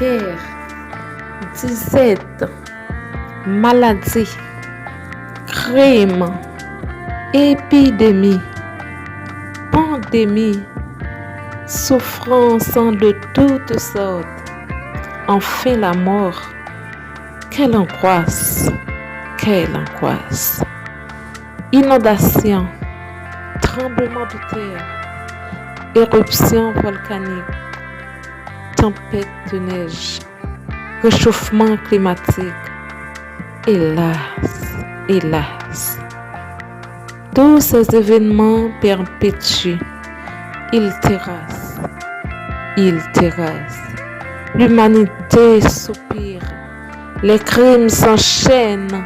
guerre, disette, maladie, crime, épidémie, pandémie, souffrance de toutes sortes, enfin la mort. Quelle angoisse, quelle angoisse. Inondation, tremblement de terre, éruption volcanique, tempête de neige, réchauffement climatique. Hélas, hélas. Tous ces événements perpétuent. Ils terrassent. L'humanité soupire. Les crimes s'enchaînent.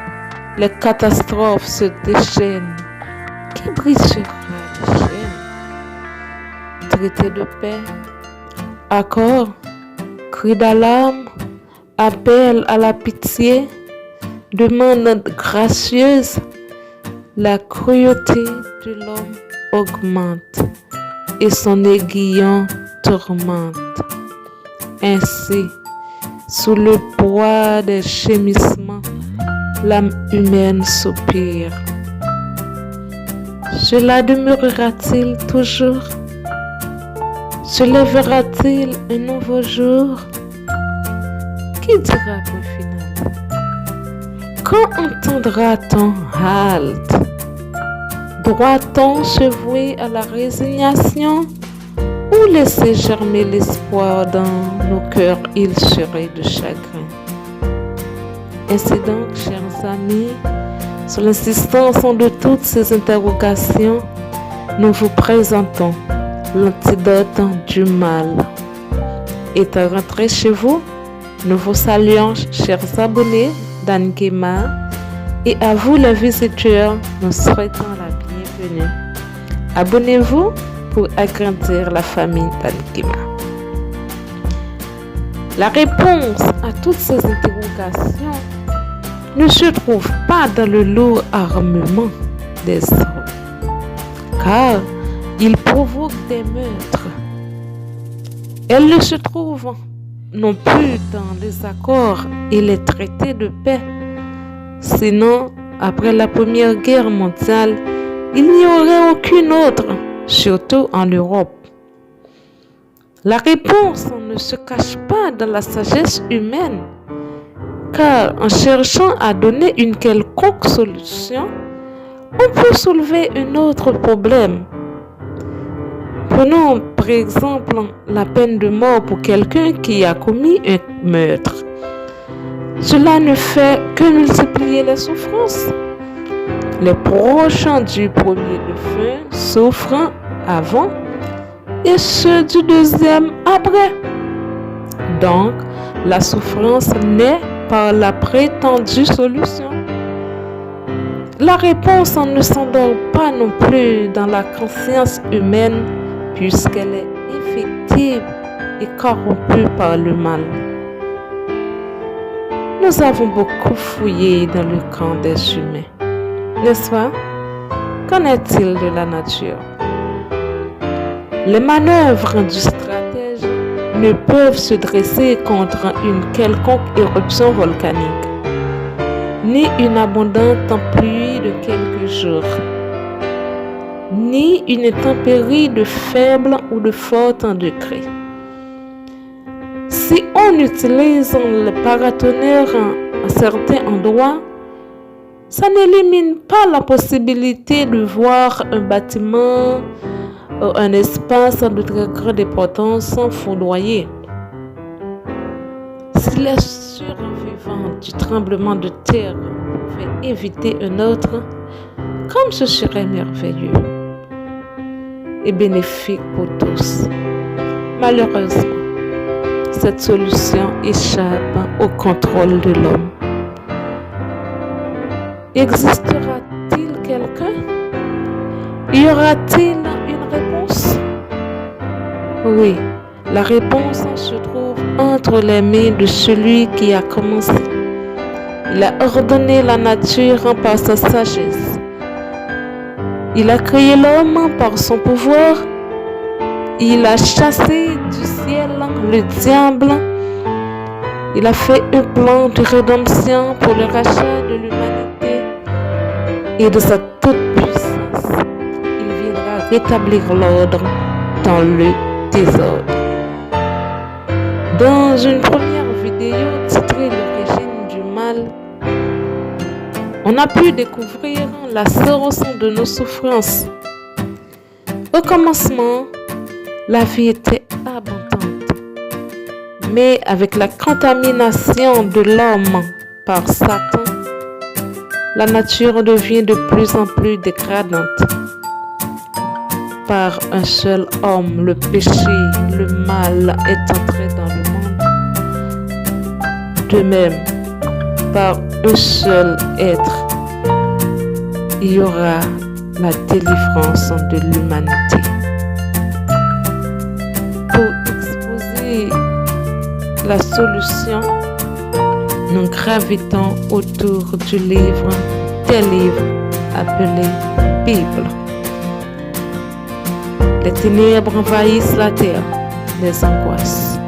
Les catastrophes se déchaînent. Qui brisera les chaînes? Traité de paix, accord, cri d'alarme, appel à la pitié, demande gracieuse. La cruauté de l'homme augmente et son aiguillon tourmente. Ainsi, sous le poids des gémissements, l'âme humaine soupire. Cela demeurera-t-il toujours? Se lèvera-t-il un nouveau jour? Qui dira point final? Quand entendra-t-on halte? Doit-on se vouer à la résignation ou laisser germer l'espoir dans nos cœurs ulcérés de chagrin? Ainsi donc, chers amis, sur l'insistance de toutes ces interrogations, nous vous présentons l'antidote du mal. Étant rentrés chez vous, nous vous saluons, chers abonnés d'Ankema, et à vous les visiteurs, nous souhaitons la bienvenue. Abonnez-vous pour agrandir la famille d'Ankema. La réponse à toutes ces interrogations ne se trouve pas dans le lourd armement des hommes, car il provoque des meurtres. Elle ne se trouve non plus dans les accords et les traités de paix. Sinon, après la Première Guerre mondiale, il n'y aurait aucune autre, surtout en Europe. La réponse ne se cache pas dans la sagesse humaine, car en cherchant à donner une quelconque solution, on peut soulever un autre problème. Prenons par exemple la peine de mort pour quelqu'un qui a commis un meurtre. Cela ne fait que multiplier les souffrances. Les proches du premier défunt souffrent avant et ceux du deuxième après. Donc, la souffrance naît par la prétendue solution. La réponse ne s'endort pas non plus dans la conscience humaine puisqu'elle est effective et corrompue par le mal. Nous avons beaucoup fouillé dans le camp des humains, n'est-ce pas? Qu'en est-il de la nature? Les manœuvres du stratège ne peuvent se dresser contre une quelconque éruption volcanique, ni une abondante pluie de quelques jours, ni une intempérie de faible ou de fort degré. Si on utilise le paratonnerre à certains endroits, ça n'élimine pas la possibilité de voir un bâtiment ou un espace de très grande importance foudroyer. Si les survivants du tremblement de terre pouvaient éviter un autre, comme ce serait merveilleux et bénéfique pour tous. Malheureusement, cette solution échappe au contrôle de l'homme. Existera-t-il quelqu'un? Y aura-t-il une réponse? Oui, la réponse se trouve entre les mains de celui qui a commencé. Il a ordonné la nature par sa sagesse. Il a créé l'homme par son pouvoir. Il a chassé du ciel le diable Il a fait un plan de rédemption pour le rachat de l'humanité et de sa toute-puissance. Il viendra rétablir l'ordre dans le désordre. Dans une première vidéo titrée L'origine du mal, on a pu découvrir la source de nos souffrances. Au commencement, la vie était abondante, mais avec la contamination de l'homme par Satan, la nature devient de plus en plus dégradante. Par un seul homme, le péché, le mal est entré dans le monde. De même, par un seul être, il y aura la délivrance de l'humanité. Pour exposer la solution, nous gravitons autour des livres appelés Bible. Les ténèbres envahissent la terre, les angoisses.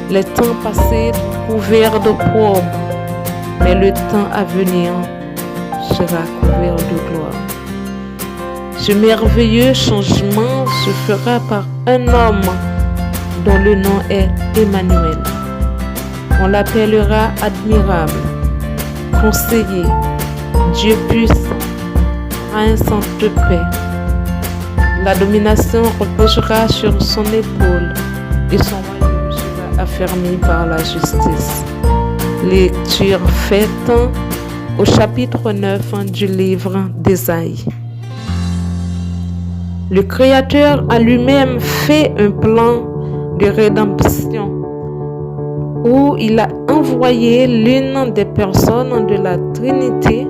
Les temps passés couverts d'opprobre, mais le temps à venir sera couvert de gloire. Ce merveilleux changement se fera par un homme dont le nom est Emmanuel. On l'appellera admirable, conseiller, Dieu puissant, prince de paix. La domination reposera sur son épaule et son royaume sera affermi par la justice. Lecture faite au chapitre 9 du livre d'Ésaïe. Le Créateur a lui-même fait un plan de rédemption où il a envoyé l'une des personnes de la Trinité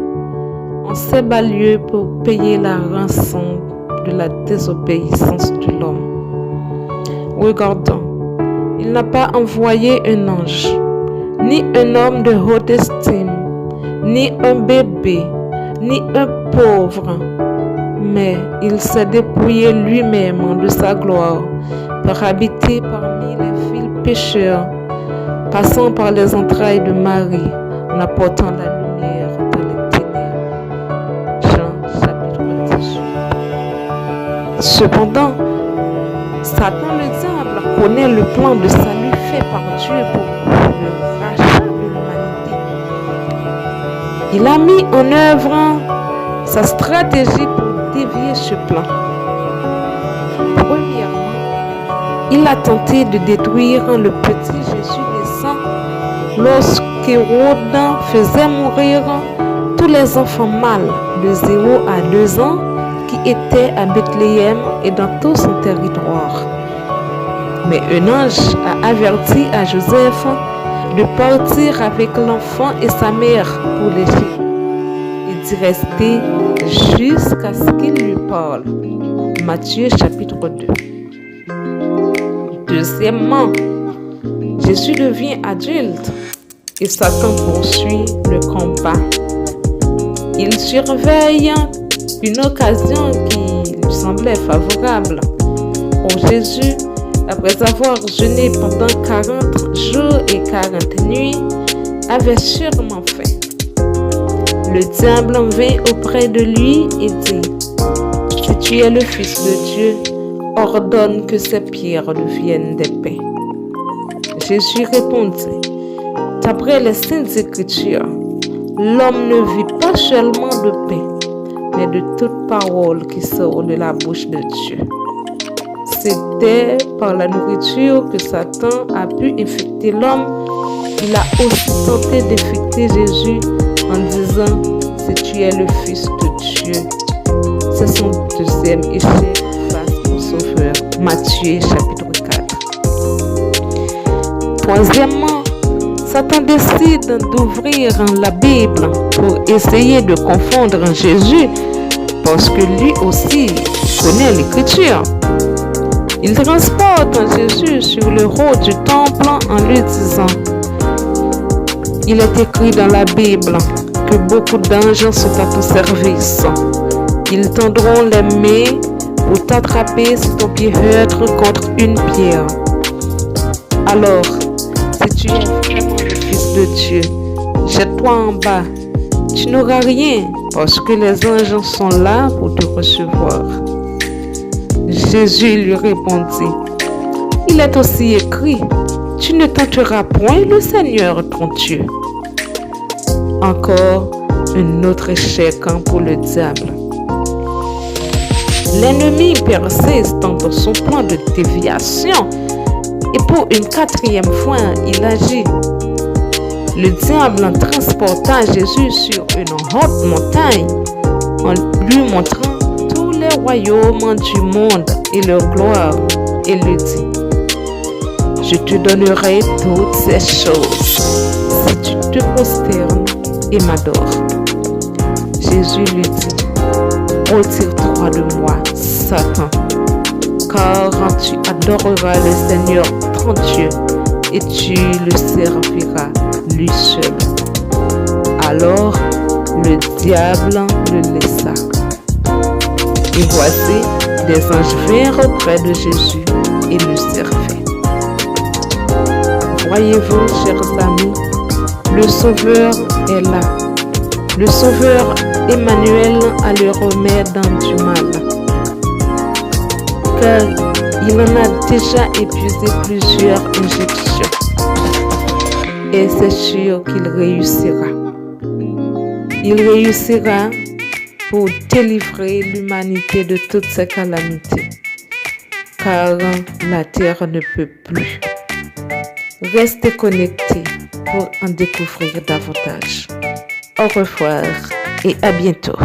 en ces bas lieux pour payer la rançon de la désobéissance de l'homme. Regardons, il n'a pas envoyé un ange, ni un homme de haute estime, ni un bébé, ni un pauvre, mais il s'est dépouillé lui-même de sa gloire pour habiter parmi les fils pécheurs, passant par les entrailles de Marie, en apportant la lumière dans les ténèbres. Jean chapitre 18. Cependant, Satan le diable connaît le plan de salut fait par Dieu pour le rachat de l'humanité. Il a mis en œuvre sa stratégie pour dévier ce plan. Premièrement, il a tenté de détruire le petit Jésus naissant lorsqu'Hérode faisait mourir tous les enfants mâles de 0 à 2 ans qui étaient à Bethléem et dans tout son territoire. Mais un ange a averti à Joseph de partir avec l'enfant et sa mère pour l'Égypte et d'y rester jusqu'à ce qu'il lui parle. Matthieu chapitre 2. Deuxièmement, Jésus devient adulte et Satan poursuit le combat. Il surveille une occasion qui lui semblait favorable. Or Jésus, après avoir jeûné pendant 40 jours et 40 nuits, avait sûrement faim. Le diable vint auprès de lui et dit: Si tu es le Fils de Dieu, ordonne que ces pierres deviennent des pains. Jésus répondit: D'après les saintes Écritures, l'homme ne vit pas seulement de pain, mais de toute parole qui sort de la bouche de Dieu. C'était par la nourriture que Satan a pu infecter l'homme. Il a aussi tenté d'infecter Jésus en disant: Si tu es le Fils de Dieu. C'est son deuxième échec face au Sauveur. Matthieu chapitre 4. Troisièmement, Satan décide d'ouvrir la Bible pour essayer de confondre Jésus parce que lui aussi connaît l'Écriture. Il transporte Jésus sur le haut du temple en lui disant: Il est écrit dans la Bible que beaucoup d'anges sont à ton service. Ils tendront les mains pour t'attraper si ton pied heurte contre une pierre. Alors, si tu es vraiment le Fils de Dieu, jette-toi en bas. Tu n'auras rien parce que les anges sont là pour te recevoir. Jésus lui répondit, il est aussi écrit, tu ne tenteras point le Seigneur ton Dieu. Encore un autre échec pour le diable. L'ennemi persiste dans son plan de déviation et pour une quatrième fois, il agit. Le diable transporta Jésus sur une haute montagne en lui montrant tous les royaumes du monde et leur gloire et lui dit, je te donnerai toutes ces choses si tu te prosternes et m'adores. Jésus lui dit, retire-toi de moi, Satan, car tu adoreras le Seigneur ton Dieu et tu le serviras lui seul. Alors le diable le laissa. Et voici, des anges vinrent auprès de Jésus et le servaient. Voyez-vous, chers amis, le Sauveur est là. Le Sauveur Emmanuel a le remède du mal. Car il en a déjà épuisé plusieurs injections. Et c'est sûr qu'il réussira. Il réussira pour délivrer l'humanité de toutes ces calamités. Car la terre ne peut plus. Restez connectés pour en découvrir davantage. Au revoir et à bientôt.